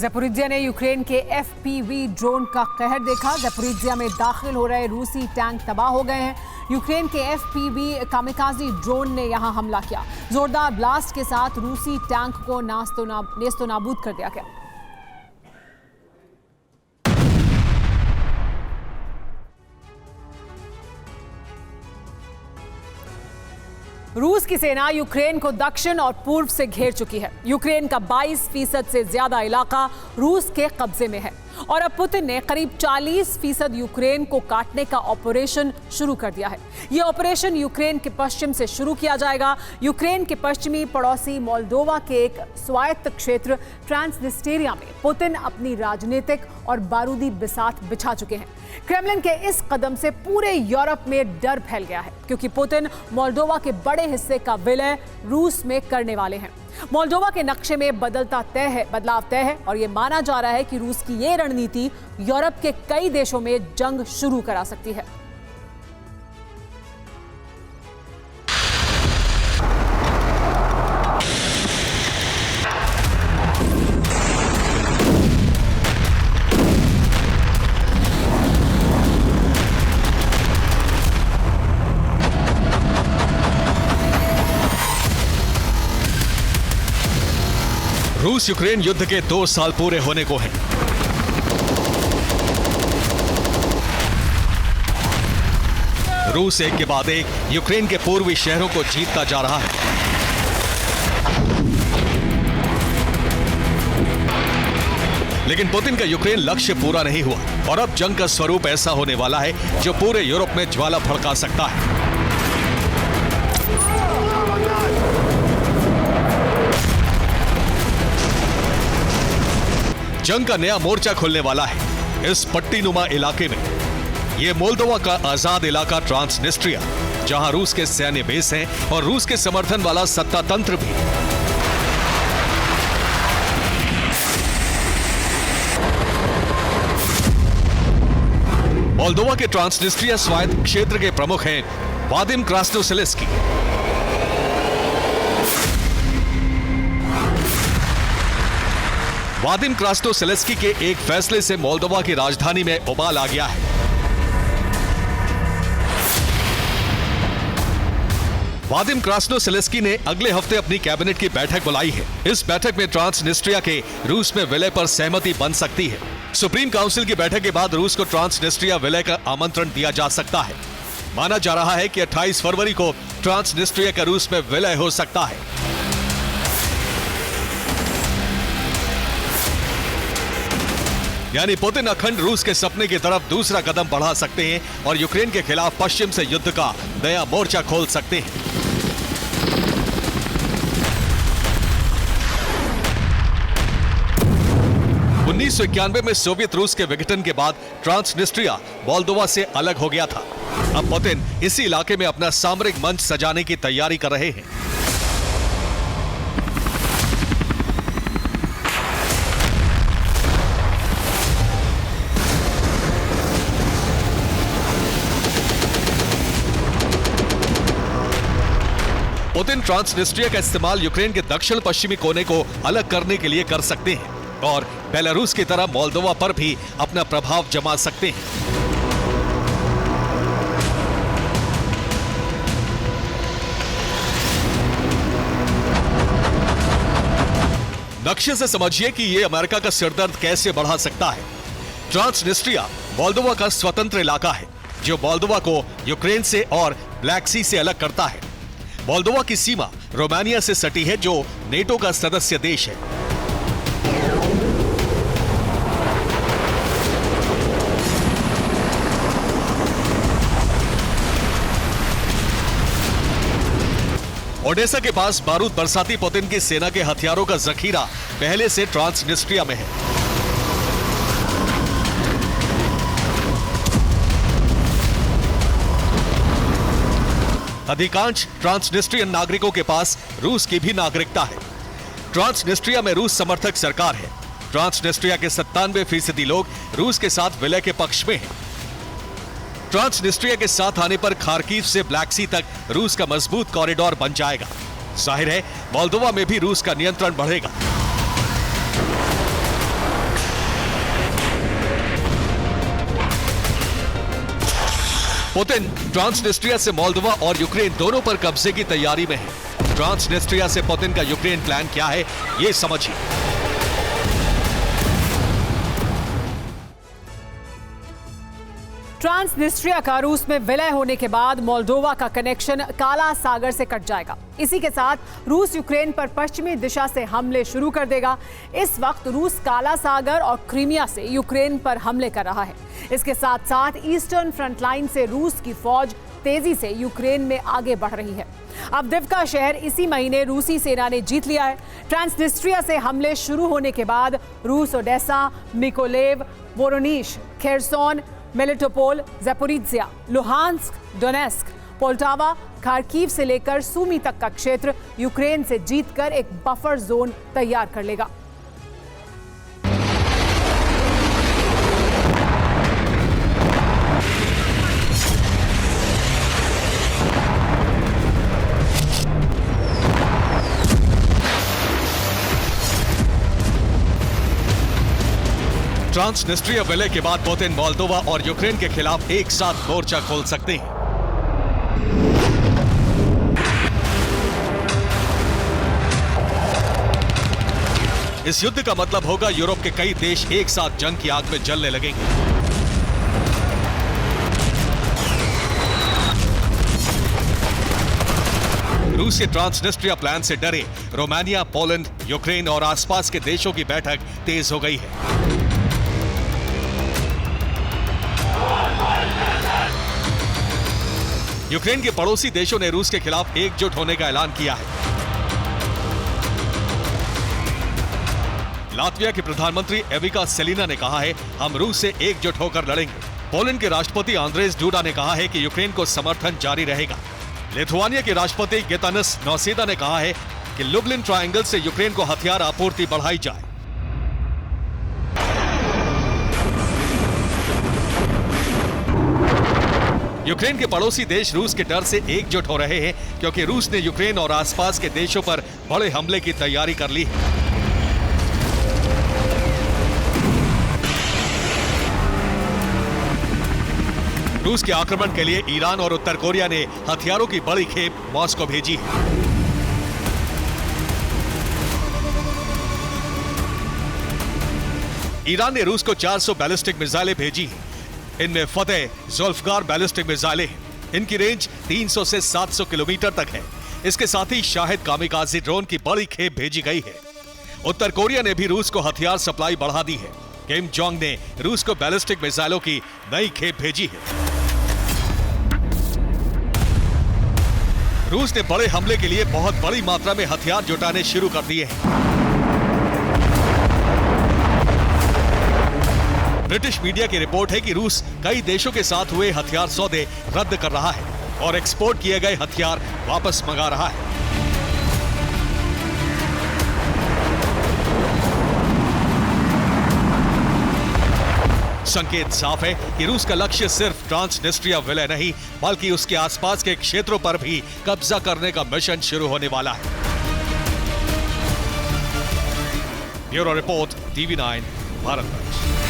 ज़पोरिज्जिया ने यूक्रेन के FPV drone का कहर देखा। ज़पोरिज्जिया में दाखिल हो रहे रूसी टैंक तबाह हो गए हैं। यूक्रेन के एफपीवी कामिकाज़ी ड्रोन ने यहां हमला किया। जोरदार ब्लास्ट के साथ रूसी टैंक को नेस्तो नाबूद कर दिया गया। रूस की सेना यूक्रेन को दक्षिण और पूर्व से घेर चुकी है। यूक्रेन का 22% से ज्यादा इलाका रूस के कब्जे में है और अब पुतिन ने करीब 40% यूक्रेन को काटने का ऑपरेशन शुरू कर दिया है। यह ऑपरेशन यूक्रेन के पश्चिम से शुरू किया जाएगा। यूक्रेन के पश्चिमी पड़ोसी मोल्दोवा के एक स्वायत्त क्षेत्र ट्रांसनिस्टेरिया में पुतिन अपनी राजनीतिक और बारूदी बिसात बिछा चुके हैं। क्रेमलिन के इस कदम से पूरे यूरोप में डर फैल गया है क्योंकि पुतिन मोल्दोवा के बड़े हिस्से का विलय रूस में करने वाले हैं। मोल्दोवा के नक्शे में बदलाव तय है और यह माना जा रहा है कि रूस की यह रणनीति यूरोप के कई देशों में जंग शुरू करा सकती है। रूस यूक्रेन युद्ध के 2 साल पूरे होने को हैं। रूस एक के बाद एक यूक्रेन के पूर्वी शहरों को जीतता जा रहा है। लेकिन पुतिन का यूक्रेन लक्ष्य पूरा नहीं हुआ और अब जंग का स्वरूप ऐसा होने वाला है जो पूरे यूरोप में ज्वाला भड़का सकता है। जंग का नया मोर्चा खुलने वाला है इस पट्टीनुमा इलाके में। यह मोल्दोवा का आजाद इलाका ट्रांसनिस्ट्रिया, जहां रूस के सैन्य बेस हैं और रूस के समर्थन वाला सत्ता तंत्र भी। मोल्दोवा के ट्रांसनिस्ट्रिया स्वायत्त क्षेत्र के प्रमुख हैं वादिम क्रास्नोसेलेस्की। वादिम क्रास्नोसेलेस्की के एक फैसले से मोल्दोवा की राजधानी में उबाल आ गया है। वादिम क्रास्नोसेलेस्की ने अगले हफ्ते अपनी कैबिनेट की बैठक बुलाई है। इस बैठक में ट्रांसनिस्ट्रिया के रूस में विलय पर सहमति बन सकती है। सुप्रीम काउंसिल की बैठक के बाद रूस को ट्रांसनिस्ट्रिया विलय का आमंत्रण दिया जा सकता है। माना जा रहा है कि 28 फरवरी को ट्रांसनिस्ट्रिया का रूस में विलय हो सकता है। यानी पुतिन अखंड रूस के सपने की तरफ दूसरा कदम बढ़ा सकते हैं और यूक्रेन के खिलाफ पश्चिम से युद्ध का नया मोर्चा खोल सकते हैं। उन्नीस सौ 91 में सोवियत रूस के विघटन के बाद ट्रांसनिस्ट्रिया मोल्दोवा से अलग हो गया था। अब पुतिन इसी इलाके में अपना सामरिक मंच सजाने की तैयारी कर रहे हैं। पुतिन ट्रांसनिस्ट्रिया का इस्तेमाल यूक्रेन के दक्षिण पश्चिमी कोने को अलग करने के लिए कर सकते हैं और बेलारूस की तरह मोल्दोवा पर भी अपना प्रभाव जमा सकते हैं। नक्शे से समझिए कि यह अमेरिका का सिरदर्द कैसे बढ़ा सकता है। ट्रांसनिस्ट्रिया मोल्दोवा का स्वतंत्र इलाका है जो मोल्दोवा को यूक्रेन से और ब्लैक सी से अलग करता है। मोल्दोवा की सीमा रोमानिया से सटी है जो नेटो का सदस्य देश है। ओडेसा के पास बारूद बरसाती पुतिन की सेना के हथियारों का जखीरा पहले से ट्रांसनिस्ट्रिया में है। अधिकांश ट्रांसनिस्ट्रियन नागरिकों के पास रूस की भी नागरिकता है। ट्रांसनिस्ट्रिया में रूस समर्थक सरकार है। ट्रांसनिस्ट्रिया के 97% लोग रूस के साथ विलय के पक्ष में हैं। ट्रांसनिस्ट्रिया के साथ आने पर खार्किव से ब्लैक सी तक रूस का मजबूत कॉरिडोर बन जाएगा। जाहिर है मोल्दोवा में भी रूस का नियंत्रण बढ़ेगा। पुतिन ट्रांसनिस्ट्रिया से मोल्दोवा और यूक्रेन दोनों पर कब्जे की तैयारी में है। ट्रांसनिस्ट्रिया से पुतिन का यूक्रेन प्लान क्या है, ये समझिए। ट्रांसनिस्ट्रिया का रूस में विलय होने के बाद मोल्दोवा का कनेक्शन काला सागर से कट जाएगा। इसी के साथ रूस यूक्रेन पर पश्चिमी दिशा से हमले शुरू कर देगा। इस वक्त रूस काला सागर और क्रीमिया से यूक्रेन पर हमले कर रहा है। इसके साथ साथ ईस्टर्न फ्रंट लाइन से रूस की फौज तेजी से यूक्रेन में आगे बढ़ रही है। अवदिव्का शहर इसी महीने रूसी सेना ने जीत लिया है। ट्रांसनिस्ट्रिया से हमले शुरू होने के बाद रूस Odesa, Mykolaiv, Voronezh, Kherson, Melitopol, Zaporizhzhia, Luhansk, Donetsk, Poltava, Kharkiv से लेकर सूमी तक का क्षेत्र यूक्रेन से जीतकर एक बफर जोन तैयार कर लेगा। ट्रांसनिस्ट्रिया विलय के बाद पुतिन मोल्दोवा और यूक्रेन के खिलाफ एक साथ मोर्चा खोल सकते हैं। इस युद्ध का मतलब होगा यूरोप के कई देश एक साथ जंग की आग में जलने लगेंगे। रूस के ट्रांसनिस्ट्रिया प्लान से डरे रोमानिया, पोलैंड, यूक्रेन और आसपास के देशों की बैठक तेज हो गई है। यूक्रेन के पड़ोसी देशों ने रूस के खिलाफ एकजुट होने का ऐलान किया है। लात्विया के प्रधानमंत्री एविका सेलिना ने कहा है, हम रूस से एकजुट होकर लड़ेंगे। पोलैंड के राष्ट्रपति आंद्रेस डूडा ने कहा है कि यूक्रेन को समर्थन जारी रहेगा। लिथुआनिया के राष्ट्रपति गितानस नौसेदा ने कहा है कि लुब्लिन ट्रायंगल से यूक्रेन को हथियार आपूर्ति बढ़ाई जाए। यूक्रेन के पड़ोसी देश रूस के डर से एकजुट हो रहे हैं क्योंकि रूस ने यूक्रेन और आसपास के देशों पर बड़े हमले की तैयारी कर ली है। रूस के आक्रमण के लिए ईरान और उत्तर कोरिया ने हथियारों की बड़ी खेप मॉस्को भेजी है। ईरान ने रूस को 400 बैलिस्टिक मिसाइलें भेजी हैं। इनमें फतेह, ज़ुल्फ़कार बैलिस्टिक मिसाइलें हैं। इनकी रेंज 300 से 700 किलोमीटर तक है। इसके साथ ही शाहिद कामिकाज़ी ड्रोन की बड़ी खेप भेजी गई है। उत्तर कोरिया ने भी रूस को हथियार सप्लाई बढ़ा दी है। किम जोंग ने रूस को बैलिस्टिक मिसाइलों की नई खेप भेजी है। रूस ने बड़े हमले के लिए बहुत बड़ी मात्रा में हथियार जुटाने शुरू कर दिए हैं। ब्रिटिश मीडिया की रिपोर्ट है कि रूस कई देशों के साथ हुए हथियार सौदे रद्द कर रहा है और एक्सपोर्ट किए गए हथियार वापस मंगा रहा है। संकेत साफ है कि रूस का लक्ष्य सिर्फ ट्रांसनिस्ट्रिया विलय नहीं, बल्कि उसके आसपास के क्षेत्रों पर भी कब्जा करने का मिशन शुरू होने वाला है। Bureau report, TV9, Bharat.